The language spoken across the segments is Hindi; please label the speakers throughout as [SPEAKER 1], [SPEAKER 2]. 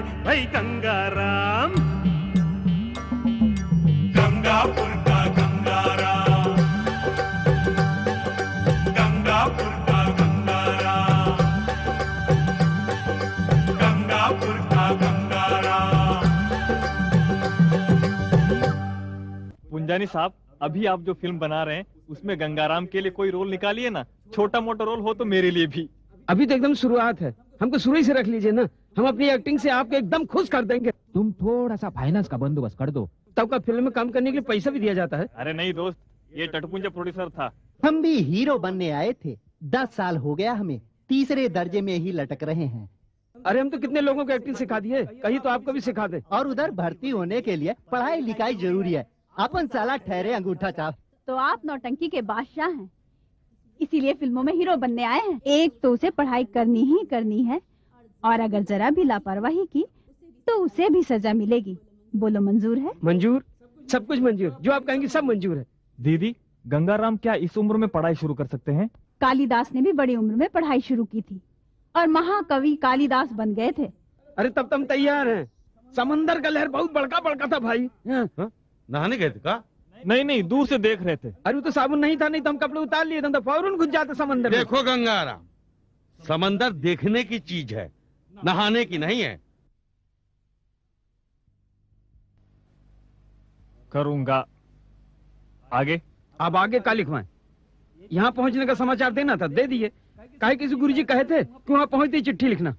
[SPEAKER 1] भाई गंगाराम। गंगापुर का गंगाराम, गंगापुर का गंगाराम, गंगापुर का गंगाराम।
[SPEAKER 2] पुंजानी साहब, अभी आप जो फिल्म बना रहे हैं उसमें गंगाराम के लिए कोई रोल निकालिए ना, छोटा मोटा रोल हो तो मेरे लिए भी।
[SPEAKER 3] अभी तो एकदम शुरुआत है, हमको शुरू ही से रख लीजिए ना, हम अपनी एक्टिंग से आपको एकदम खुश कर देंगे।
[SPEAKER 4] तुम थोड़ा सा फाइनेंस का बंदोबस्त कर दो,
[SPEAKER 3] तब का फिल्म में काम करने के लिए पैसा भी दिया जाता है।
[SPEAKER 2] अरे नहीं दोस्त, ये टटपुंजा प्रोड्यूसर था।
[SPEAKER 5] हम भी हीरो बनने आए थे, 10 साल हो गया हमें, तीसरे दर्जे में ही लटक रहे हैं।
[SPEAKER 3] अरे हम तो कितने लोगों को एक्टिंग सिखा दिए, कहीं तो आपको भी सिखा दे।
[SPEAKER 5] और उधर भर्ती होने के लिए पढ़ाई लिखाई जरूरी है, अपन साला ठहरे अंगूठा छाप।
[SPEAKER 6] तो आप नौटंकी के बादशाह हैं, इसीलिए फिल्मों में हीरो बनने आए हैं। एक तो उसे पढ़ाई करनी ही करनी है, और अगर जरा भी लापरवाही की तो उसे भी सजा मिलेगी। बोलो मंजूर है?
[SPEAKER 3] मंजूर, सब कुछ मंजूर, जो आप कहेंगे सब मंजूर है।
[SPEAKER 2] दीदी, गंगाराम क्या इस उम्र में पढ़ाई शुरू कर सकते हैं?
[SPEAKER 6] कालिदास ने भी बड़ी उम्र में पढ़ाई शुरू की थी और महाकवि कालिदास बन गए थे।
[SPEAKER 3] अरे तब तुम तैयार हैं। समंदर का लहर बहुत बड़का बड़का था भाई।
[SPEAKER 7] नहाने गए थे का?
[SPEAKER 2] नहीं, दूर से देख रहे थे।
[SPEAKER 3] अरे तो साबुन नहीं था, नहीं तो हम कपड़े उतार लिए थे, फौरन घुस जाते समंदर में।
[SPEAKER 7] देखो गंगाराम, समंदर देखने की चीज है, नहाने की नहीं है।
[SPEAKER 2] करूंगा। आगे?
[SPEAKER 3] अब आगे का लिखवाएं? यहाँ पहुँचने का समाचार देना था, दे दिए। काहे किसी गुरुजी कहे थे कि वहाँ पहुँचते चिट्ठी लिखना।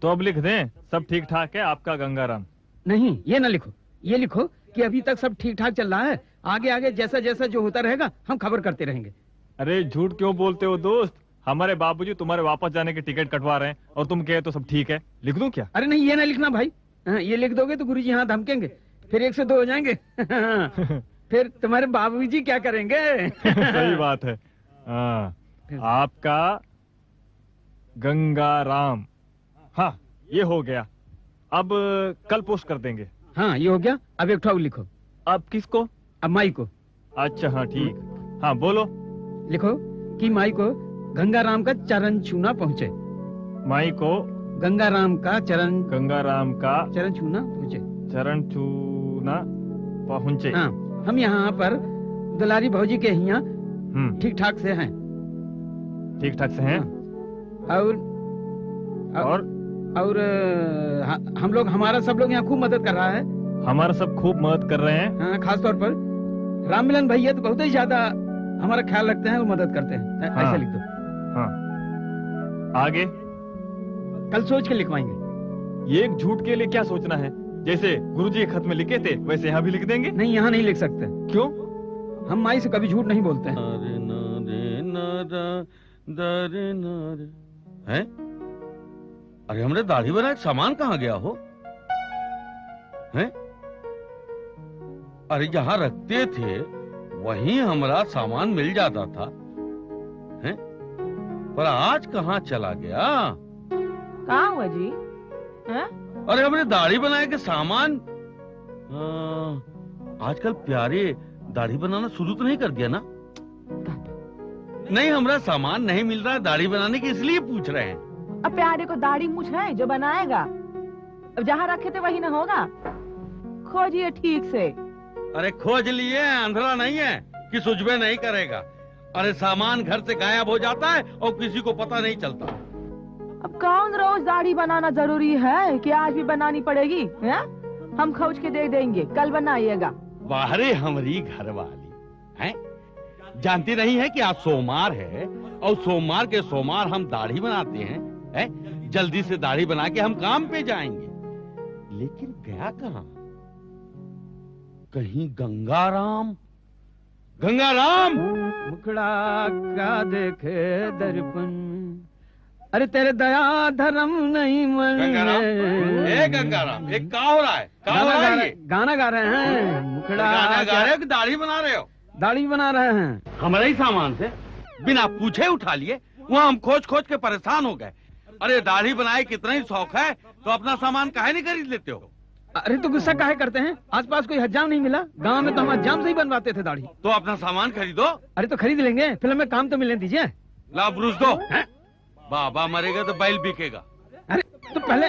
[SPEAKER 2] तो अब लिख दें, सब ठीक ठाक है आपका गंगाराम?
[SPEAKER 3] नहीं, ये ना लिखो, ये लिखो कि अभी तक सब ठीक ठाक चल रहा है, आगे आगे जैसा जैसा जो होता रहेगा हम खबर करते रहेंगे।
[SPEAKER 2] अरे झूठ क्यों बोलते हो दोस्त, हमारे बाबूजी तुम्हारे वापस जाने की टिकट कटवा रहे हैं और तुम कहे तो सब ठीक है। लिख दूं क्या?
[SPEAKER 3] अरे नहीं, ये ना लिखना भाई। ये लिख दोगे तो गुरुजी यहाँ धमकेंगे, फिर 1 से 2 हो जाएंगे। फिर तुम्हारे बाबूजी क्या करेंगे?
[SPEAKER 2] सही बात है। आपका गंगाराम, हाँ ये हो गया। अब कल पोस्ट कर देंगे।
[SPEAKER 3] हाँ ये हो गया। अब एक ठो लिखो।
[SPEAKER 2] अब किसको?
[SPEAKER 3] अब माई को।
[SPEAKER 2] अच्छा हाँ ठीक। हाँ बोलो।
[SPEAKER 3] लिखो कि माई को गंगाराम का चरण छूना पहुँचे।
[SPEAKER 2] माई को
[SPEAKER 3] गंगाराम का चरण छूना पहुँचे।
[SPEAKER 2] चरण छूना पहुँचे।
[SPEAKER 3] हाँ, हम यहाँ पर दुलारी भौजी के यहाँ ठीक ठाक से हैं।
[SPEAKER 2] ठीक ठाक से हैं।
[SPEAKER 3] और हम लोग, हमारा सब लोग यहाँ खूब मदद कर रहा है।
[SPEAKER 2] हमारा सब खूब मदद कर रहे हैं।
[SPEAKER 3] हाँ, खास तौर पर राम मिलन भैया तो बहुत ही ज्यादा हमारा ख्याल रखते हैं और मदद करते हैं।
[SPEAKER 2] हाँ,
[SPEAKER 3] ऐसा लिख दो।
[SPEAKER 2] हाँ। आगे?
[SPEAKER 3] कल सोच के लिखवाएंगे।
[SPEAKER 2] ये एक झूठ के लिए क्या सोचना है? जैसे गुरुजी के खत में लिखे थे वैसे यहाँ भी लिख देंगे?
[SPEAKER 3] नहीं, यहाँ नहीं लिख सकते।
[SPEAKER 2] क्यों?
[SPEAKER 3] हम माई से कभी झूठ नहीं बोलते हैं।
[SPEAKER 7] हैं? अरे हमने दाढ़ी बनाए सामान कहाँ गया हो? हैं? अरे जहाँ रखते थे वहीं हमारा सामान मिल जाता था, हैं? पर आज कहाँ चला गया?
[SPEAKER 8] कहाँ हुआ जी? हैं?
[SPEAKER 7] अरे हमने दाढ़ी बनाए के सामान। आजकल प्यारे दाढ़ी बनाना शुरू तो नहीं कर दिया ना? नहीं, हमारा सामान नहीं मिल रहा है दाढ़ी बनाने के, इसलिए पूछ रहे हैं।
[SPEAKER 8] अब प्यारे को दाढ़ी मूछ है जो बनाएगा, अब जहाँ रखे थे वही ना होगा, खोजिए ठीक से।
[SPEAKER 7] अरे खोज लिए, अंधेरा नहीं है कि सुझबे नहीं करेगा। अरे सामान घर से गायब हो जाता है और किसी को पता नहीं चलता।
[SPEAKER 8] अब कौन रोज दाढ़ी बनाना जरूरी है कि आज भी बनानी पड़ेगी? है? हम खोज के दे देंगे, कल बनाइएगा।
[SPEAKER 7] बाहरे हमारी घरवाली हैं, जानती नहीं है कि आज सोमवार है और सोमवार के सोमवार हम दाढ़ी बनाते हैं, जल्दी से दाढ़ी बना के हम काम पे जाएंगे। लेकिन गया कहाँ? कहीं गंगाराम
[SPEAKER 3] मुखड़ा का देखे दर्पण, अरे तेरे दया धर्म नहीं मन।
[SPEAKER 7] गंगाराम, एक क्या हो रहा है?
[SPEAKER 3] गाना गा रहे हैं। मुखड़ा
[SPEAKER 7] गाना गा रहे हो कि दाढ़ी बना रहे हो?
[SPEAKER 3] दाढ़ी बना रहे हैं।
[SPEAKER 7] हमारे ही सामान से बिना पूछे उठा लिए, वहाँ हम खोज खोज के परेशान हो गए। अरे दाढ़ी बनाए कितना ही शौक है तो अपना सामान काहे नहीं खरीद लेते हो?
[SPEAKER 3] अरे तो गुस्सा काहे करते हैं? आसपास कोई हज्जाम नहीं मिला, गांव में तो हम हज्जाम से ही बनवाते थे दाढ़ी।
[SPEAKER 7] तो अपना सामान खरीदो।
[SPEAKER 3] अरे तो खरीद लेंगे, फिल्म में काम तो मिलने दीजिए।
[SPEAKER 7] ला ब्रूस दो। बाबा मरेगा तो बैल बिकेगा।
[SPEAKER 3] अरे तो पहले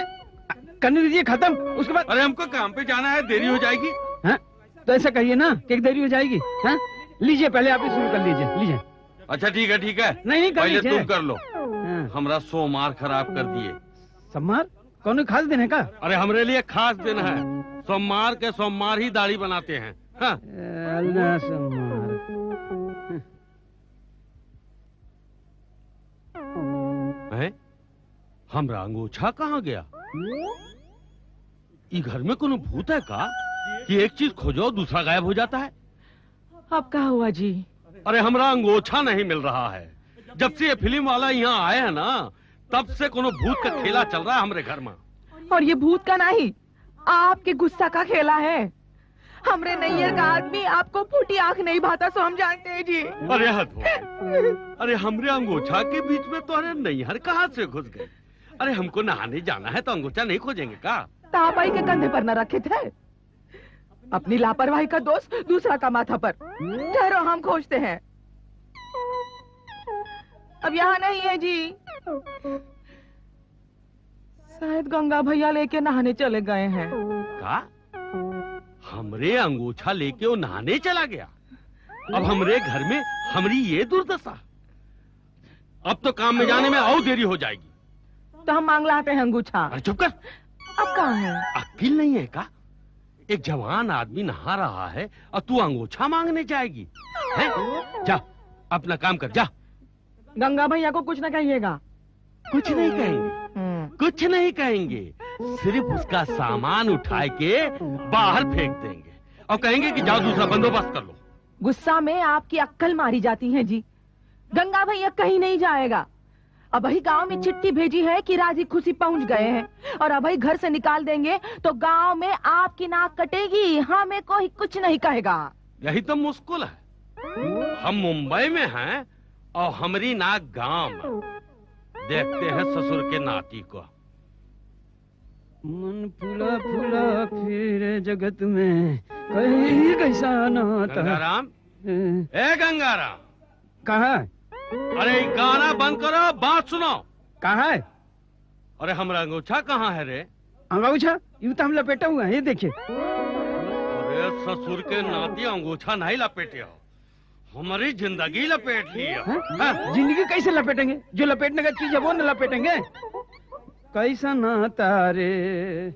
[SPEAKER 3] करने दीजिए खत्म, उसके बाद।
[SPEAKER 7] अरे हमको काम पे जाना है, देरी हो जाएगी।
[SPEAKER 3] हाँ तो ऐसा कहिए ना कि देरी हो जाएगी। हाँ लीजिए, पहले आप ही शुरू कर लीजिए, लीजिए।
[SPEAKER 7] अच्छा ठीक है ठीक है,
[SPEAKER 3] नहीं कर
[SPEAKER 7] पहले
[SPEAKER 3] लीजिए।
[SPEAKER 7] तुम कर लो।
[SPEAKER 3] हाँ।
[SPEAKER 7] हमरा सोमवार खराब कर दिए।
[SPEAKER 3] सम्मार कौन खास दिन है का?
[SPEAKER 7] अरे हमरे लिए खास दिन है, सोमवार के सोमवार ही दाढ़ी बनाते हैं। हाँ।
[SPEAKER 3] अल्लाह सम्मार।
[SPEAKER 7] है? हमरा अंगूछा कहाँ गया? ये घर में कोनो भूत है का कि एक चीज खोजो दूसरा गायब हो जाता है?
[SPEAKER 8] अब क्या हुआ जी?
[SPEAKER 7] अरे हमरा अंगूछा नहीं मिल रहा है। जब से ये फिल्म वाला यहाँ आए हैं ना, तब से कोनो भूत का खेला चल रहा है हमरे घर में।
[SPEAKER 8] और ये भूत का नहीं, आपके गुस्सा का खेला है। हमरे नैयर का आदमी आपको फूटी आंख नहीं भाता, सो हम जानते हैं जी।
[SPEAKER 7] अरे हद हो। अरे हमरे अंगूछा के बीच में तो अरे नैहर कहाँ से घुस गए? अरे हमको नहाने जाना है तो अंगूछा नहीं खोजेंगे का?
[SPEAKER 8] तापाई के कंधे पर न रखे थे। अपनी लापरवाही का दोष दूसरा का माथा पर। ठहरो, हम खोजते हैं। अब यहाँ नहीं है जी, शायद गंगा भैया लेके नहाने चले गए हैं।
[SPEAKER 7] का? हमरे अंगूछा लेके वो नहाने चला गया? अब हमरे घर में हमरी ये दुर्दशा। अब तो काम में जाने में और देरी हो जाएगी।
[SPEAKER 8] तो हम मांग लाते हैं अंगूछा।
[SPEAKER 7] अरे चुप कर।
[SPEAKER 8] अब कहाँ है?
[SPEAKER 7] अक्ल नहीं है का? एक जवान आदमी नहा रहा है और तू अंगूछा मांगने जाएगी? हैं? जा अपना काम कर, जा।
[SPEAKER 8] गंगा भैया को कुछ न कहिएगा।
[SPEAKER 7] कुछ नहीं कहेंगे, कुछ नहीं कहेंगे। सिर्फ उसका सामान उठा के बाहर फेंक देंगे और कहेंगे कि जाओ दूसरा बंदोबस्त कर लो।
[SPEAKER 8] गुस्सा में आपकी अक्ल मारी जाती है जी। गंगा भैया कहीं नहीं जाएगा। अभी गांव में चिट्ठी भेजी है कि राजी खुशी पहुंच गए हैं, और अभी घर से निकाल देंगे तो गांव में आपकी नाक कटेगी, हमें कोई कुछ नहीं कहेगा।
[SPEAKER 7] यही तो मुश्किल है। हम मुंबई में हैं और हमारी नाक गांव में। देखते हैं ससुर के नाती को।
[SPEAKER 3] मन फूला फूला फिर जगत में कहीं कैसा नाता।
[SPEAKER 7] गंगाराम, ए गंगाराम,
[SPEAKER 3] कहा?
[SPEAKER 7] अरे गाना बंद करो, बात सुनो।
[SPEAKER 3] कहा है?
[SPEAKER 7] अरे हमारा अंगूछा कहाँ है रे?
[SPEAKER 3] अंगूछा यूं तो हम लपेटा हुआ है, ये देखिए।
[SPEAKER 7] अरे ससुर के नाती अंगूछा नहीं लपेटे हो, हमारी जिंदगी लपेट ली है। हाँ?
[SPEAKER 3] जिंदगी कैसे लपेटेंगे? जो लपेटने का चीज है वो न लपेटेंगे। कैसा नाता रे।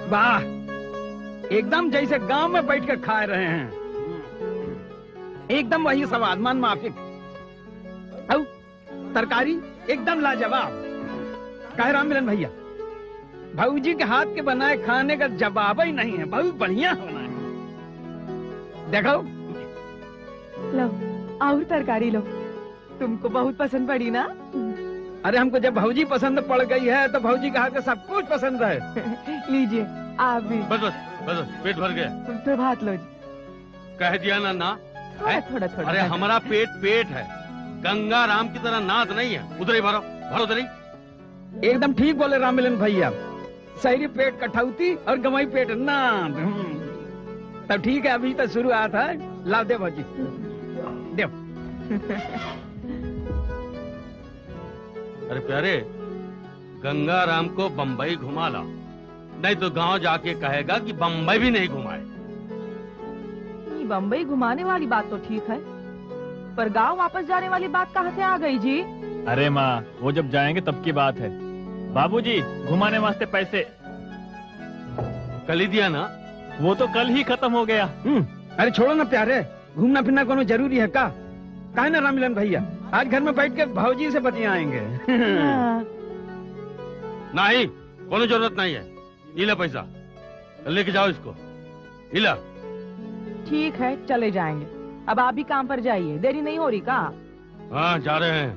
[SPEAKER 3] वाह, एकदम जैसे गांव में बैठकर खा रहे हैं। एकदम वही स्वाद, मान माफिक। तरकारी एकदम लाजवाब। कह राम मिलन भैया, भाऊजी के हाथ के बनाए खाने का जवाब ही नहीं है। बहुत बढ़िया होना है। देखो,
[SPEAKER 8] लो और तरकारी लो, तुमको बहुत पसंद पड़ी ना?
[SPEAKER 3] अरे हमको जब भाऊजी पसंद पड़ गई है तो भाऊजी के हाथ का सब कुछ पसंद है।
[SPEAKER 8] लीजिए आप भी।
[SPEAKER 7] बस बस बस, पेट भर गया।
[SPEAKER 8] तुम तो भात लो जी।
[SPEAKER 7] कह दिया ना ना।
[SPEAKER 8] थोड़ा थोड़ा थोड़ा।
[SPEAKER 7] अरे हमारा पेट पेट है, गंगा राम की तरह नाथ नहीं है। उधर ही भरो, भरो उधर ही।
[SPEAKER 3] एकदम ठीक बोले राम मिलन भैया। शहरी पेट कठौती और गवाई पेट नाथ। तब ठीक है, अभी तो शुरुआत है। लाओ दे भाजी, दे।
[SPEAKER 7] अरे प्यारे, गंगा राम को बंबई घुमा ला, नहीं तो गांव जाके कहेगा कि बंबई भी नहीं घुमाए।
[SPEAKER 8] बंबई घुमाने वाली बात तो ठीक है, पर गांव वापस जाने वाली बात कहाँ से आ गई जी?
[SPEAKER 2] अरे माँ, वो जब जाएंगे तब की बात है। बाबूजी, घुमाने वास्ते पैसे
[SPEAKER 7] कल ही दिया ना।
[SPEAKER 2] वो तो कल ही खत्म हो गया।
[SPEAKER 3] अरे छोड़ो ना प्यारे, घूमना फिरना कोनो जरूरी है का? कहे ना राम मिलन भैया, आज घर में बैठ के भाऊजी से बतियाएंगे।
[SPEAKER 7] नहीं, कोनो जरूरत नहीं है। ये ले पैसा, लेके जाओ इसको। इला।
[SPEAKER 8] ठीक है, चले जाएंगे। अब आप भी काम पर जाइए, देरी नहीं हो रही का?
[SPEAKER 7] हाँ, जा रहे हैं।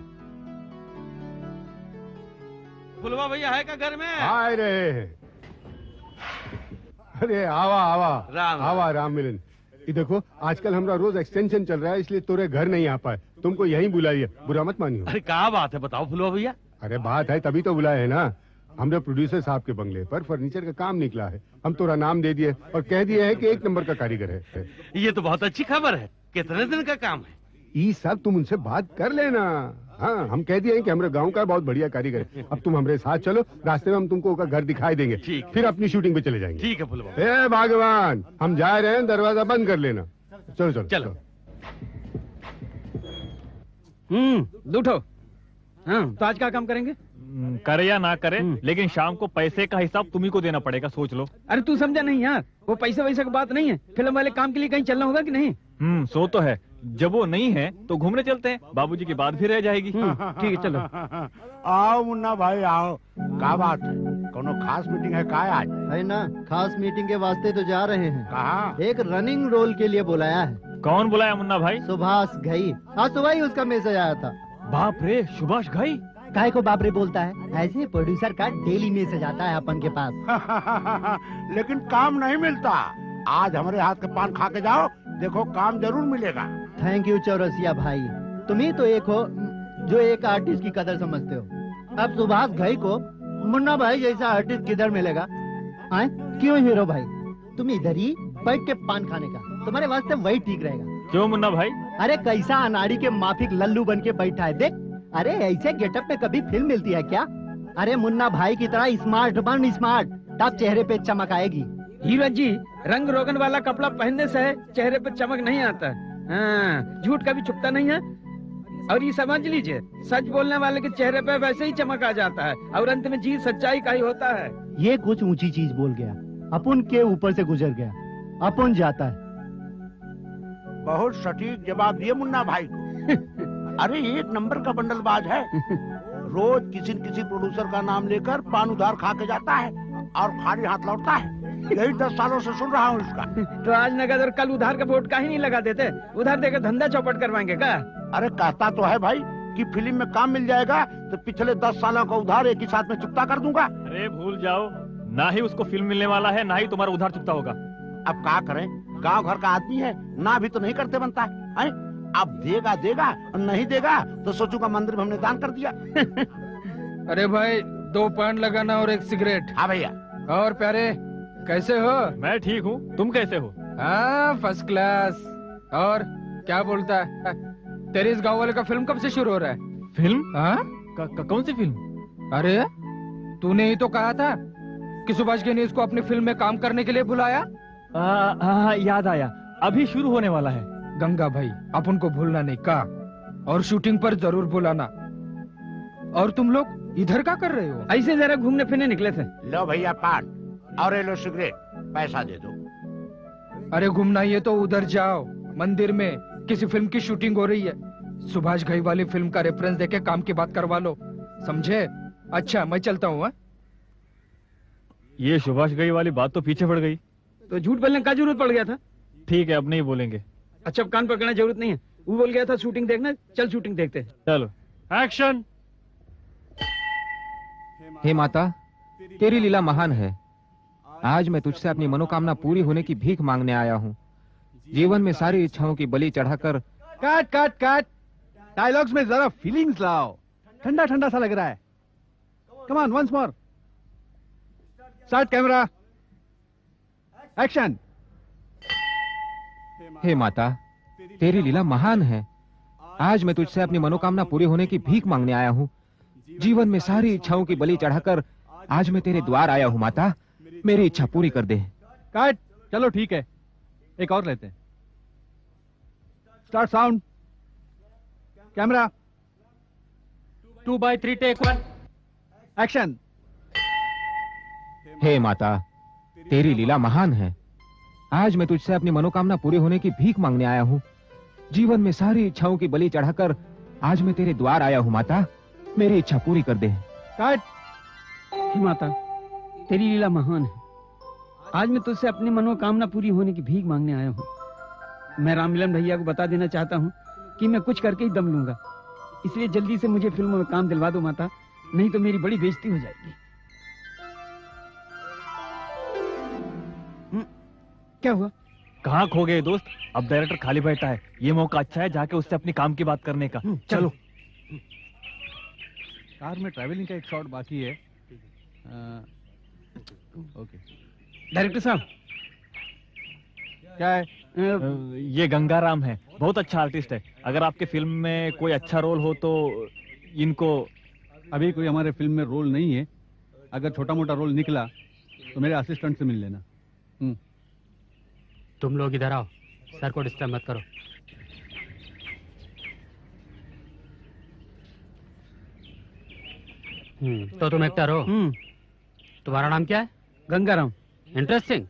[SPEAKER 7] फुलवा भैया है क्या घर में?
[SPEAKER 9] आए रे। अरे आवा आवा
[SPEAKER 7] राम
[SPEAKER 9] आवा राम मिलन। ये देखो, आजकल हमारा रोज एक्सटेंशन चल रहा है, इसलिए तोरे घर नहीं आ पाए। तुमको यहीं बुलाइए, बुरा मत मानियो।
[SPEAKER 7] अरे क्या बात है, बताओ फुलवा भैया।
[SPEAKER 9] अरे बात है तभी तो बुलाए है ना। हमने प्रोड्यूसर साहब के बंगले पर फर्नीचर का काम निकला है। हम तोरा नाम दे दिए और कह दिए है कि 1 नंबर का कारीगर है।
[SPEAKER 7] ये तो बहुत अच्छी खबर है। कितने दिन का काम है?
[SPEAKER 9] ये सब तुम उनसे बात कर लेना। हाँ, हम कह दिए हैं कि हमारे गांव का बहुत बढ़िया कारीगर है। अब तुम हमारे साथ चलो, रास्ते में हम तुमको का घर दिखाई देंगे।
[SPEAKER 7] ठीक।
[SPEAKER 9] फिर अपनी शूटिंग पे चले जाएंगे।
[SPEAKER 7] ठीक है फुलवा।
[SPEAKER 9] ए भगवान, हम जा रहे हैं, दरवाजा बंद कर लेना। चलो चलो
[SPEAKER 7] चलो।
[SPEAKER 3] लूटो। हाँ, तो आज क्या काम करेंगे?
[SPEAKER 2] करे या ना करे, लेकिन शाम को पैसे का हिसाब तुम्ही को देना पड़ेगा, सोच लो।
[SPEAKER 3] अरे तू समझा नहीं यार, वो पैसे वैसे की बात नहीं है। फिल्म वाले काम के लिए कहीं चलना होगा कि नहीं?
[SPEAKER 2] सो तो है। जब वो नहीं है तो घूमने चलते हैं, बाबूजी की बात भी रह जाएगी।
[SPEAKER 3] ठीक है, चलो।
[SPEAKER 10] आओ मुन्ना भाई आओ। क्या बात है, कोनो खास मीटिंग है का आज?
[SPEAKER 5] है ना, खास मीटिंग के वास्ते तो जा रहे हैं।
[SPEAKER 10] कहाँ?
[SPEAKER 5] एक रनिंग रोल के लिए बुलाया है।
[SPEAKER 2] कौन बुलाया मुन्ना भाई?
[SPEAKER 5] सुभाष घई। आज सुबह ही उसका मैसेज आया था।
[SPEAKER 2] बाप रे, सुभाष घई?
[SPEAKER 5] काय को बाप रे बोलता है? ऐसे प्रोड्यूसर का डेली मैसेज आता है अपन के पास।
[SPEAKER 10] लेकिन काम नहीं मिलता। आज हमारे हाथ का पान खा के जाओ, देखो काम जरूर मिलेगा।
[SPEAKER 5] थैंक यू चौरसिया भाई, तुम ही तो एक हो जो एक आर्टिस्ट की कदर समझते हो। अब सुभाष घई को मुन्ना भाई जैसा आर्टिस्ट किधर मिलेगा? आए? क्यों हीरो भाई, तुम इधर ही बैठ के पान खाने का, तुम्हारे वास्ते वही ठीक रहेगा।
[SPEAKER 2] क्यों मुन्ना भाई?
[SPEAKER 5] अरे कैसा अनाड़ी के माफिक लल्लू बन के बैठा है, देख। अरे ऐसे गेटअप में कभी फिल्म मिलती है क्या? अरे मुन्ना भाई की तरह स्मार्ट बन, स्मार्ट, तब चेहरे पे चमक आएगी।
[SPEAKER 3] हीरो जी, रंग रोगन वाला कपड़ा पहनने से चेहरे पे चमक नहीं आता। हाँ, झूठ कभी छुपता नहीं है। और ये समझ लीजिए, सच बोलने वाले के चेहरे पे वैसे ही चमक आ जाता है, और अंत में जीत सच्चाई का ही होता है।
[SPEAKER 5] ये कुछ ऊंची चीज बोल गया, अपन के ऊपर से गुजर गया, अपन जाता है।
[SPEAKER 10] बहुत सटीक जवाब दिए मुन्ना भाई को। अरे एक नंबर का बंडलबाज है। रोज किसी न किसी प्रोड्यूसर का नाम लेकर पान उधार खा के जाता है और खाली हाथ लौटता है। यही 10 सालों से सुन रहा हूँ इसका।
[SPEAKER 3] तो आज नगद और कल उधार का वोट का ही नहीं लगा देते? उधार देकर धंधा चौपट करवाएंगे क्या?
[SPEAKER 10] अरे कहता तो है भाई कि फिल्म में काम मिल जाएगा तो पिछले 10 सालों का उधार एक ही साथ में चुकता कर दूंगा।
[SPEAKER 2] अरे भूल जाओ, ना ही उसको फिल्म मिलने वाला है, ना ही तुम्हारा उधार चुकता होगा।
[SPEAKER 10] अब क्या करें, गांव घर का आदमी है ना, भी तो नहीं करते बनता है। अब देगा देगा और नहीं देगा तो सोचूंगा मंदिर में हमने दान कर दिया।
[SPEAKER 11] अरे भाई, 2 पान लगाना और 1 सिगरेट।
[SPEAKER 10] हाँ भैया।
[SPEAKER 11] और प्यारे, कैसे हो?
[SPEAKER 2] मैं ठीक हूँ, तुम कैसे हो?
[SPEAKER 11] हाँ, फर्स्ट क्लास। और क्या बोलता है, तेरे इस गाँव वाले का फिल्म कब से शुरू हो रहा है?
[SPEAKER 2] फिल्म?
[SPEAKER 11] हाँ?
[SPEAKER 2] कौन सी फिल्म?
[SPEAKER 11] अरे तूने ही तो कहा था कि सुभाष घई ने इसको अपनी फिल्म में काम करने के लिए बुलाया।
[SPEAKER 2] याद आया, अभी शुरू होने वाला है।
[SPEAKER 11] गंगा भाई, अपन को भूलना नहीं का, और शूटिंग पर जरूर बुलाना। और तुम लोग इधर क्या कर रहे हो?
[SPEAKER 3] ऐसे जरा घूमने फिरने निकले थे।
[SPEAKER 10] लो भैया पान और ये लो सिगरेट, पैसा दे दो।
[SPEAKER 11] अरे घूमना ही है तो उधर जाओ, मंदिर में किसी फिल्म की शूटिंग हो रही है। सुभाष घई वाली फिल्म का रेफरेंस देके काम की बात करवा लो, समझे? अच्छा, मैं चलता हूँ।
[SPEAKER 2] ये सुभाष घई वाली बात तो पीछे पड़ गई।
[SPEAKER 3] तो झूठ बोलने का जरूरत पड़ गया था?
[SPEAKER 2] ठीक है, अब नहीं बोलेंगे।
[SPEAKER 3] अच्छा, अब कान पकड़ने की जरूरत नहीं है। वो बोल गया था शूटिंग देखना, चल शूटिंग देखते हैं।
[SPEAKER 2] चलो, एक्शन।
[SPEAKER 4] हे माता, तेरी लीला महान है। आज मैं तुझसे अपनी मनोकामना पूरी होने की भीख मांगने आया हूँ। जीवन में सारी इच्छाओं की बलि चढ़ाकर।
[SPEAKER 12] काट काट काट, डायलॉग्स में जरा फीलिंग्स लाओ। ठंडा ठंडा सा लग रहा है। Come on, once more. Start camera, action.
[SPEAKER 4] हे माता, तेरी लीला महान है। आज मैं तुझसे अपनी मनोकामना पूरी होने की भीख मांगने आया हूँ। जीवन में सारी इच्छाओं की बलि चढ़ाकर आज मैं तेरे द्वार आया हूँ। माता, मेरी इच्छा पूरी कर दे।
[SPEAKER 12] काट, चलो ठीक है, एक और लेते हैं। Start sound, camera,
[SPEAKER 2] 2x3 take 1,
[SPEAKER 12] action.
[SPEAKER 4] हे माता, तेरी लीला महान है। आज मैं तुझसे अपनी मनोकामना पूरी होने की भीख मांगने आया हूँ। जीवन में सारी इच्छाओं की बलि चढ़ाकर आज मैं तेरे द्वार आया हूँ। माता, मेरी इच्छा पूरी कर दे।
[SPEAKER 3] काट। हे माता, तेरी लीला महान है। आज मैं तुझसे अपनी मनोकामना पूरी होने की भीख मांगने आया हूँ। मैं राममिलन भैया को बता देना चाहता हूँ कि मैं कुछ करके ही दम लूंगा, इसलिए जल्दी से मुझे फिल्मों में काम दिलवा दो माता, नहीं तो मेरी बड़ी बेइज्जती हो जाएगी। क्या हुआ?
[SPEAKER 2] कहाँ खो गए दोस्त? अब डायरेक्टर खाली बैठा है, ये मौका अच्छा है जाके उससे अपनी काम की बात करने का। चलो।
[SPEAKER 12] कार में ट्रैवलिंग का एक शॉट बाकी है। ओके।
[SPEAKER 3] डायरेक्टर साहब,
[SPEAKER 12] क्या है?
[SPEAKER 2] ये गंगाराम है, बहुत अच्छा आर्टिस्ट है। अगर आपके फिल्म में कोई अच्छा रोल हो तो इनको
[SPEAKER 12] अभी कोई हमारे फिल्म में रोल नहीं है, अगर छोटा मोटा रोल निकला तो मेरे असिस्टेंट से मिल लेना।
[SPEAKER 13] तुम लोग इधर आओ, सर को डिस्टर्ब मत करो। तो तुम एक्टर हो? तुम्हारा नाम क्या है?
[SPEAKER 3] गंगाराम।
[SPEAKER 13] इंटरेस्टिंग।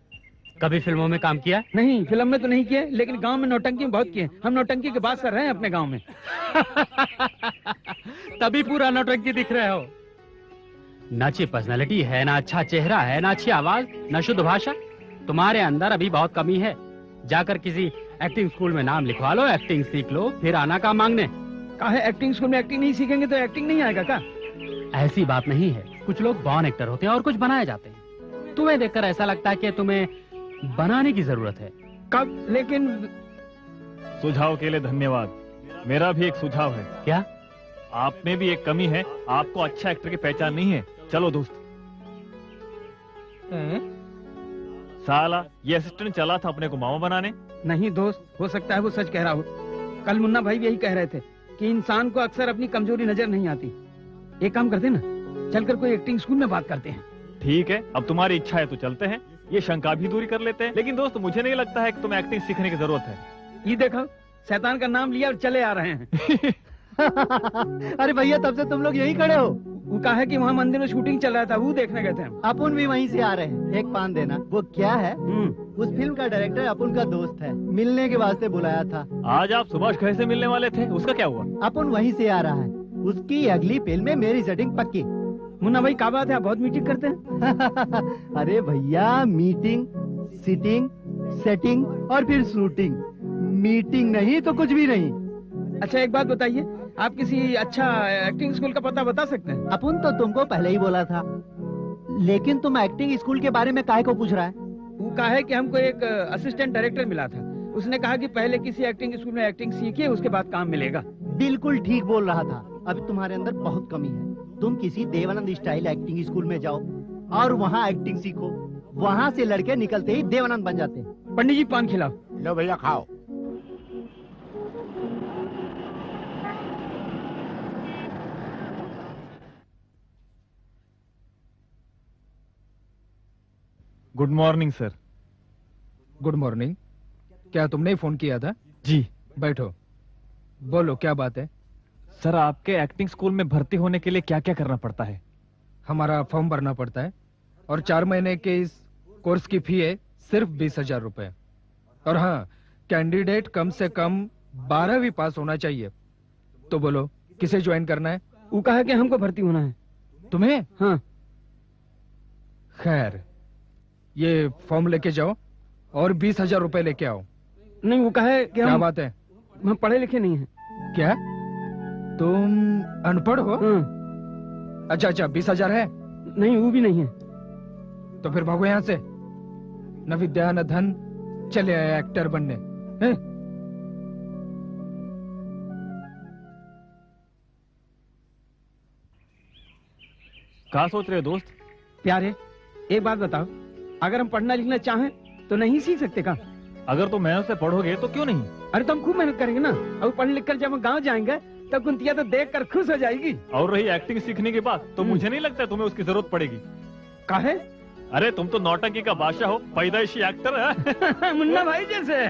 [SPEAKER 13] कभी फिल्मों में काम किया?
[SPEAKER 3] नहीं, फिल्म में तो नहीं किए, लेकिन गांव में नौटंकी में बहुत किए। हम नौटंकी के बाद सर रहे हैं अपने गांव में।
[SPEAKER 13] तभी पूरा नौटंकी दिख रहे हो। ना अच्छी पर्सनालिटी है, ना अच्छा चेहरा है, ना अच्छी आवाज, ना शुद्ध भाषा। तुम्हारे अंदर अभी बहुत कमी है। जाकर किसी एक्टिंग स्कूल में नाम लिखवा लो, एक्टिंग सीख लो, फिर आना काम मांगने।
[SPEAKER 3] काहे एक्टिंग स्कूल में एक्टिंग नहीं सीखेंगे तो एक्टिंग नहीं आएगा क्या?
[SPEAKER 13] ऐसी बात नहीं है। कुछ लोग बॉर्न एक्टर होते हैं और कुछ बनाए जाते हैं। तुम्हें देखकर ऐसा लगता है कि तुम्हें बनाने की जरूरत है।
[SPEAKER 3] कब? लेकिन
[SPEAKER 2] सुझाव के लिए धन्यवाद। मेरा भी एक सुझाव है।
[SPEAKER 13] क्या?
[SPEAKER 2] आप में भी एक कमी है, आपको अच्छा एक्टर की पहचान नहीं है। चलो दोस्त। साला ये असिस्टेंट चला था अपने को मामा बनाने।
[SPEAKER 3] नहीं दोस्त, हो सकता है वो सच कह रहा हो। कल मुन्ना भाई भी यही कह रहे थे कि इंसान को अक्सर अपनी कमजोरी नजर नहीं आती। एक काम करते ना, चलकर कोई एक्टिंग स्कूल में बात करते हैं।
[SPEAKER 2] ठीक है, अब तुम्हारी इच्छा है तो चलते हैं। ये शंका भी दूरी कर लेते हैं। लेकिन दोस्त, मुझे नहीं लगता है कि तुम्हें एक्टिंग सीखने की जरूरत है।
[SPEAKER 3] ये देखो, शैतान का नाम लिया और चले आ रहे हैं।
[SPEAKER 5] अरे भैया, तब से तुम लोग यहीं खड़े हो?
[SPEAKER 3] वो कहा है कि वहाँ मंदिर में शूटिंग चल रहा था, वो देखने गए थे हम।
[SPEAKER 5] अपुन भी वहीं से आ रहे हैं। एक पान देना। वो क्या है? उस फिल्म का डायरेक्टर अपुन का दोस्त है, मिलने के वास्ते बुलाया था।
[SPEAKER 2] आज आप सुभाष घई से मिलने वाले थे, उसका क्या हुआ?
[SPEAKER 5] अपुन वहीं से आ रहा है। उसकी अगली फिल्म में मेरी सेटिंग पक्की।
[SPEAKER 3] मुन्ना भाई क्या बात है, आप बहुत मीटिंग करते हैं।
[SPEAKER 5] अरे भैया, मीटिंग, सिटिंग, सेटिंग और फिर शूटिंग। मीटिंग नहीं तो कुछ भी नहीं।
[SPEAKER 3] अच्छा एक बात बताइए, आप किसी अच्छा एक्टिंग स्कूल का पता बता सकते हैं?
[SPEAKER 5] अपुन तो तुमको पहले ही बोला था, लेकिन तुम एक्टिंग स्कूल के बारे में काहे को पूछ रहा है?
[SPEAKER 3] वो कहा है कि हमको एक असिस्टेंट डायरेक्टर मिला था। उसने कहा कि पहले किसी एक्टिंग स्कूल में एक्टिंग सीखिए, उसके बाद काम मिलेगा।
[SPEAKER 5] बिल्कुल ठीक बोल रहा था। अभी तुम्हारे अंदर बहुत कमी है। तुम किसी देवानंद स्टाइल एक्टिंग स्कूल में जाओ और वहाँ एक्टिंग सीखो। वहाँ से लड़के निकलते ही देवानंद बन जाते हैं।
[SPEAKER 3] पंडित जी पान खिलाओ।
[SPEAKER 10] लो भैया खाओ।
[SPEAKER 2] Good morning sir.
[SPEAKER 11] Good morning. क्या तुमने ही फोन किया था?
[SPEAKER 2] जी।
[SPEAKER 11] बैठो, बोलो क्या बात है?
[SPEAKER 2] सर, आपके एक्टिंग स्कूल में भर्ती होने के लिए क्या क्या करना पड़ता है?
[SPEAKER 11] हमारा फॉर्म भरना पड़ता है और 4 महीने के इस कोर्स की फी है सिर्फ 20,000 रुपए। और हाँ, कैंडिडेट कम से कम 12वीं पास होना चाहिए। तो बोलो किसे ज्वाइन करना है?
[SPEAKER 3] वो कहा कि हमको भर्ती होना है।
[SPEAKER 11] तुम्हें?
[SPEAKER 3] हाँ।
[SPEAKER 11] खैर, ये फॉर्म लेके जाओ और 20,000 रुपए लेके आओ।
[SPEAKER 3] नहीं, वो कहा है कि
[SPEAKER 11] क्या बात है?
[SPEAKER 3] हम पढ़े लिखे नहीं हैं।
[SPEAKER 11] क्या तुम अनपढ़ हो? अच्छा अच्छा, 20,000 है?
[SPEAKER 3] नहीं, वो भी नहीं है।
[SPEAKER 11] तो फिर भागो यहाँ से। न विद्या न धन, चले आए एक्टर बनने।
[SPEAKER 2] क्या सोच रहे हो दोस्त?
[SPEAKER 3] प्यारे, एक बात बताओ, अगर हम पढ़ना लिखना चाहें तो नहीं सीख सकते का?
[SPEAKER 2] अगर तुम मेहनत से पढ़ोगे तो क्यों नहीं?
[SPEAKER 3] अरे तो हम खूब मेहनत करेंगे ना। अब पढ़ लिख कर जब हम गाँव जाएंगे तब कुंतिया तो देख कर खुश हो जाएगी।
[SPEAKER 2] और रही एक्टिंग सीखने की बात, तो मुझे नहीं लगता तुम्हें उसकी जरूरत पड़ेगी।
[SPEAKER 3] काहे?
[SPEAKER 2] अरे तुम तो नौटंकी का बादशाह हो, पैदाइशी एक्टर है।
[SPEAKER 3] मुन्ना भाई जैसे।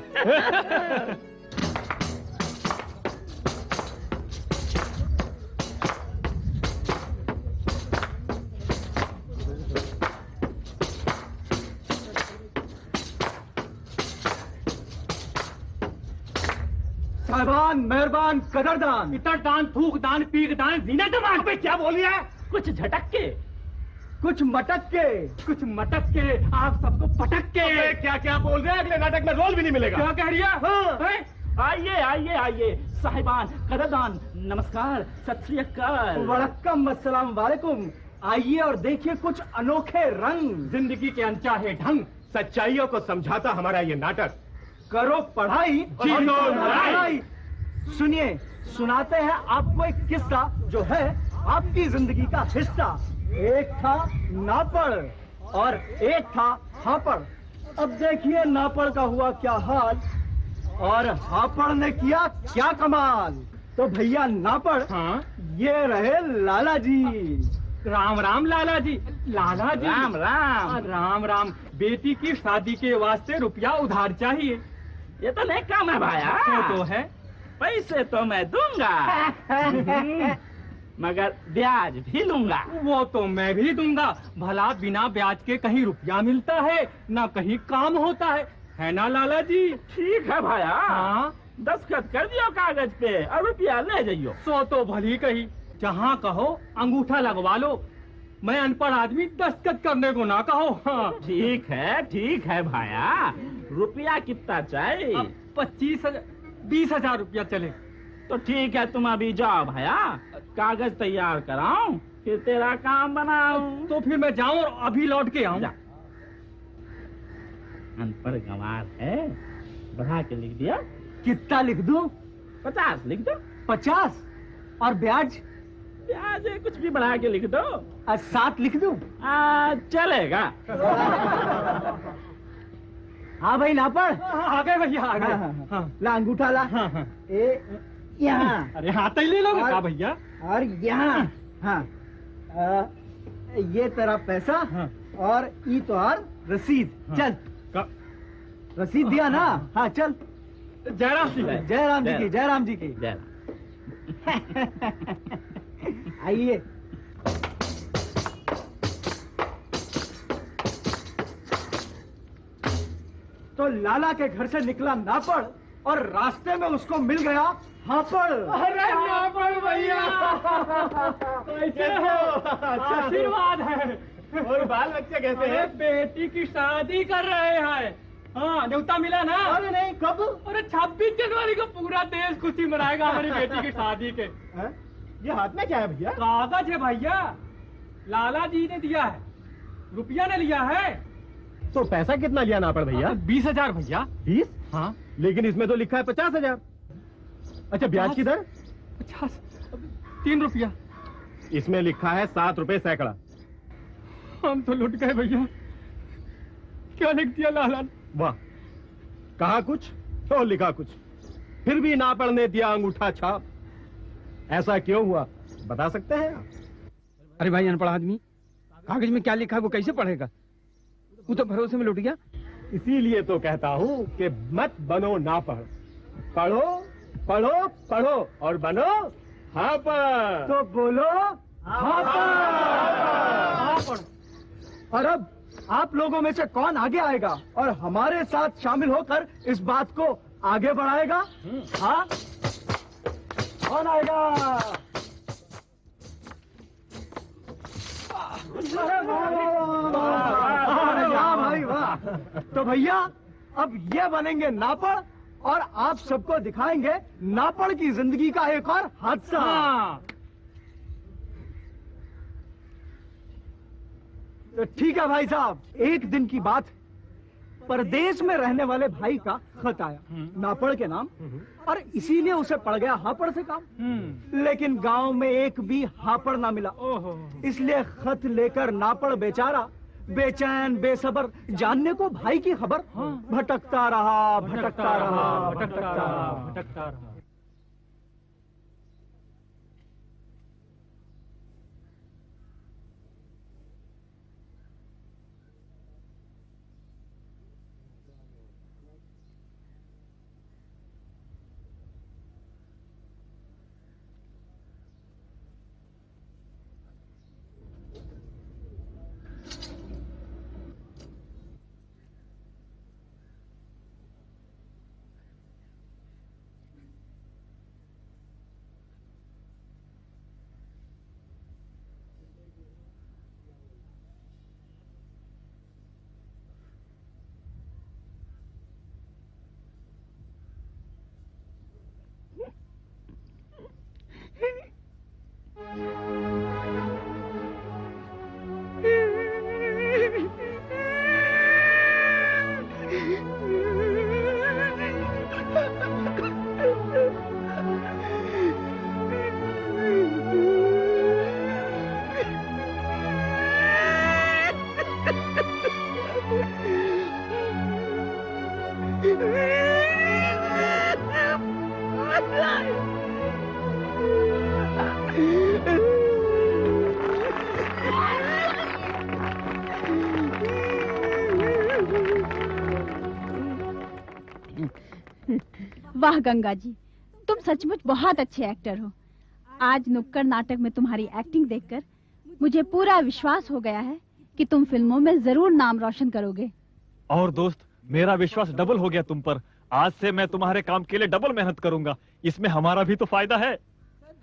[SPEAKER 14] साहबान, मेहरबान, कदरदान, इतना दान, थूक दान, पीक दान, जीना दिमाग पे क्या बोली है? कुछ झटक के, कुछ मटक के, कुछ मटक के, आप सबको पटक के। क्या क्या बोल रहे हैं? अगले नाटक में रोल भी नहीं मिलेगा। क्या कह रही है? हाँ। आइए आइए आइए साहिबान, कदरदान, नमस्कार, सत श्री अकाल, वड़क्कम, अस्सलाम वालेकुम। आइए और देखिए कुछ अनोखे रंग, जिंदगी के अनचाहे ढंग, सच्चाइयों को समझाता हमारा ये नाटक। करो पढ़ाई और लड़ाई। सुनिए, सुनाते हैं आपको एक किस्सा जो है आपकी जिंदगी का हिस्सा। एक था नापड़ और एक था हापड़। अब देखिए नापड़ का हुआ क्या हाल और हापड़ ने किया क्या कमाल। तो भैया नापड़। हाँ ये रहे लाला जी। राम राम लाला जी। लाला जी
[SPEAKER 10] राम राम।
[SPEAKER 14] राम राम। बेटी की शादी के वास्ते रुपया उधार चाहिए।
[SPEAKER 10] ये तो नहीं काम है भाया।
[SPEAKER 14] तो है।
[SPEAKER 10] पैसे तो मैं दूंगा मगर ब्याज भी लूंगा।
[SPEAKER 14] वो तो मैं भी दूंगा। भला बिना ब्याज के कहीं रुपया मिलता है ना कहीं काम होता है ना लाला जी?
[SPEAKER 10] ठीक है भाया।
[SPEAKER 14] हाँ
[SPEAKER 10] दस्तखत कर दियो कागज पे और रुपया ले जाइयो।
[SPEAKER 14] सो तो भली कही। जहाँ कहो अंगूठा लगवा लो। मैं अनपढ़ आदमी दस्तखत करने को ना कहो। हाँ।
[SPEAKER 10] ठीक है भाया। रुपया कितना चाहिए?
[SPEAKER 14] 25,000-20,000 रुपया चले।
[SPEAKER 10] तो ठीक है तुम अभी जाओ भाया, कागज तैयार कराऊं फिर तेरा काम बनाऊं।
[SPEAKER 14] तो फिर मैं जाऊं और अभी लौट के आऊं।
[SPEAKER 10] अनपढ़ गंवार है, बढ़ा के लिख दिया।
[SPEAKER 14] कितना लिख दूं?
[SPEAKER 10] 50 लिख दो।
[SPEAKER 14] 50 और ब्याज?
[SPEAKER 10] ब्याज कुछ भी बढ़ा के लिख दो।
[SPEAKER 14] 7 लिख दूं?
[SPEAKER 10] चलेगा।
[SPEAKER 14] हाँ भाई नापड़। आ गए भैया आ गए। ला अंगूठा ला। यहाँ। अरे हाथ ही ले लो भैया।
[SPEAKER 5] और यहाँ। हाँ ये तेरा पैसा। और ई तो और रसीद। चल रसीद दिया ना। हाँ चल।
[SPEAKER 14] जयराम जी की।
[SPEAKER 5] जयराम जी की। जयराम जी की। आइए।
[SPEAKER 14] तो लाला के घर से निकला नापड़ और रास्ते में उसको मिल गया हापड़। अरे नापड़ भैया कैसे हो? आशीर्वाद है। और बाल बच्चे कैसे हैं? बेटी की शादी कर रहे हैं। हाँ न्योता मिला ना?
[SPEAKER 5] अरे नहीं कब?
[SPEAKER 14] अरे 26 जनवरी को पूरा देश खुशी मनाएगा हमारी बेटी की शादी के।
[SPEAKER 5] ये हाथ में क्या है भैया?
[SPEAKER 14] कागज है भैया, लाला जी ने दिया है, रुपया ने लिया है।
[SPEAKER 12] तो पैसा कितना लिया नापड़ भैया?
[SPEAKER 14] 20,000 भैया।
[SPEAKER 12] 20?
[SPEAKER 14] हाँ
[SPEAKER 12] लेकिन इसमें तो लिखा है 50,000। अच्छा ब्याज की दर?
[SPEAKER 14] 50 3 रुपया।
[SPEAKER 12] इसमें लिखा है 7 रुपए सैकड़ा।
[SPEAKER 14] हम तो लुट गए भैया। क्या लिख दिया लाला?
[SPEAKER 12] वाह, कहा कुछ तो लिखा कुछ, फिर भी नापड़ ने दिया अंगूठा छाप। ऐसा क्यों हुआ बता सकते हैं आप?
[SPEAKER 3] अरे भाई अनपढ़ आदमी, कागज में क्या लिखा है वो कैसे पढ़ेगा? वो तो भरोसे में लुट गया।
[SPEAKER 12] इसीलिए तो कहता हूँ कि मत बनो नापड़, पढ़ो पढ़ो पढ़ो और बनो हापड़।
[SPEAKER 14] तो बोलो हापड़। और अब आप लोगों में से कौन आगे आएगा और हमारे साथ शामिल होकर इस बात को आगे बढ़ाएगा? हाँ कौन आएगा? वाह भाई वाह। तो भैया अब ये बनेंगे नापड़ और आप सबको दिखाएंगे नापड़ की जिंदगी का एक और हादसा। तो ठीक है भाई साहब, एक दिन की बात, परदेश में रहने वाले भाई का खत आया नापड़ के नाम, और इसीलिए उसे पड़ गया हापड़ से काम। लेकिन गांव में एक भी हापड़ ना मिला, इसलिए खत लेकर नापड़ बेचारा बेचैन बेसब्र जानने को भाई की खबर भटकता रहा भटकता रहा भटकता रहा भटकता रहा।
[SPEAKER 6] वाह गंगा जी, तुम सचमुच बहुत अच्छे एक्टर हो। आज नुक्कड़ नाटक में तुम्हारी एक्टिंग देखकर मुझे पूरा विश्वास हो गया है कि तुम फिल्मों में जरूर नाम रोशन करोगे।
[SPEAKER 2] और दोस्त, मेरा विश्वास डबल हो गया तुम पर। आज से मैं तुम्हारे काम के लिए डबल मेहनत करूंगा। इसमें हमारा भी तो फायदा है।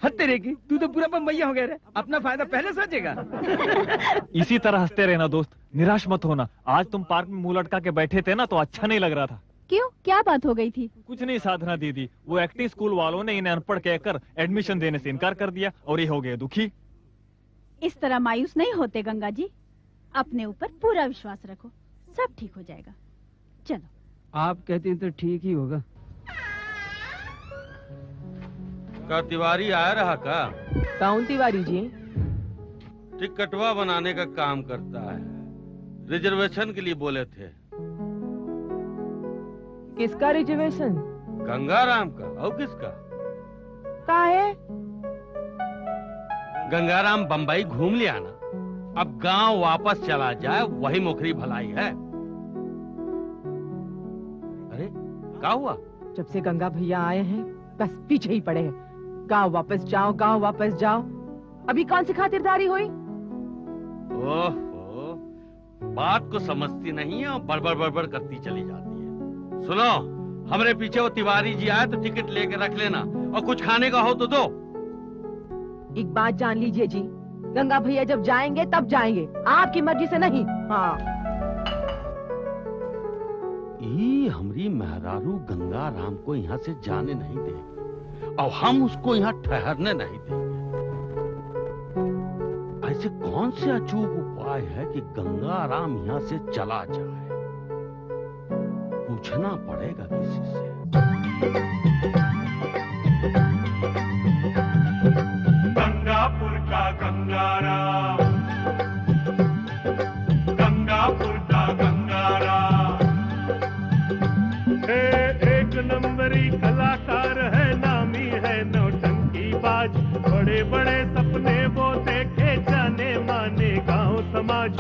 [SPEAKER 3] हंसते रहेगी, तू तो पूरा बम्बैया हो गया रे। अपना फायदा पहले सोचेगा।
[SPEAKER 2] इसी तरह हंसते रहना दोस्त, निराश मत होना। आज तुम पार्क में मुंह लटका के बैठे थे ना, तो अच्छा नहीं लग रहा था।
[SPEAKER 6] क्यों, क्या बात हो गई थी?
[SPEAKER 2] कुछ नहीं साधना दीदी, वो एक्टिंग स्कूल वालों ने इन्हें अनपढ़ कहकर एडमिशन देने से इनकार कर दिया और ये हो गए दुखी।
[SPEAKER 6] इस तरह मायूस नहीं होते गंगा जी, अपने ऊपर पूरा विश्वास रखो, सब ठीक हो जाएगा। चलो।
[SPEAKER 3] आप कहते हैं तो ठीक ही होगा।
[SPEAKER 7] का तिवारी आया रहा का?
[SPEAKER 8] कौन तिवारी जी?
[SPEAKER 7] टिकटवा बनाने का काम करता है। रिजर्वेशन के लिए बोले थे।
[SPEAKER 8] किसका रिजर्वेशन?
[SPEAKER 7] गंगाराम का। और किसका?
[SPEAKER 8] का है?
[SPEAKER 7] गंगाराम बंबई घूम लिया ना, अब गांव वापस चला जाए, वही मुखरी भलाई है। अरे क्या हुआ?
[SPEAKER 8] जब से गंगा भैया आए हैं बस पीछे ही पड़े हैं। गांव वापस जाओ, गांव वापस जाओ। अभी कौन सी खातिरदारी हुई?
[SPEAKER 7] ओहो, बात को समझती नहीं है और बड़बड़ बड़बड़ करती चली जाती है। सुनो, हमारे पीछे वो तिवारी जी आए तो टिकट लेके रख लेना, और कुछ खाने का हो तो दो।
[SPEAKER 8] एक बात जान लीजिए जी, गंगा भैया जब जाएंगे तब जाएंगे, आपकी मर्जी से नहीं। हाँ।
[SPEAKER 7] ये हमारी मेहरारू गंगा राम को यहाँ से जाने नहीं देगी और हम उसको यहाँ ठहरने नहीं देंगे। ऐसे कौन से अचूक उपाय है कि गंगा राम यहाँ से चला जाए? पूछना पड़ेगा किसी से।
[SPEAKER 1] गंगापुर का गंगाराम, गंगापुर का गंगाराम, एक नंबरी कलाकार है, नामी है नौटंकी बाज। बड़े बड़े सपने वो देखे, जाने माने गांव समाज।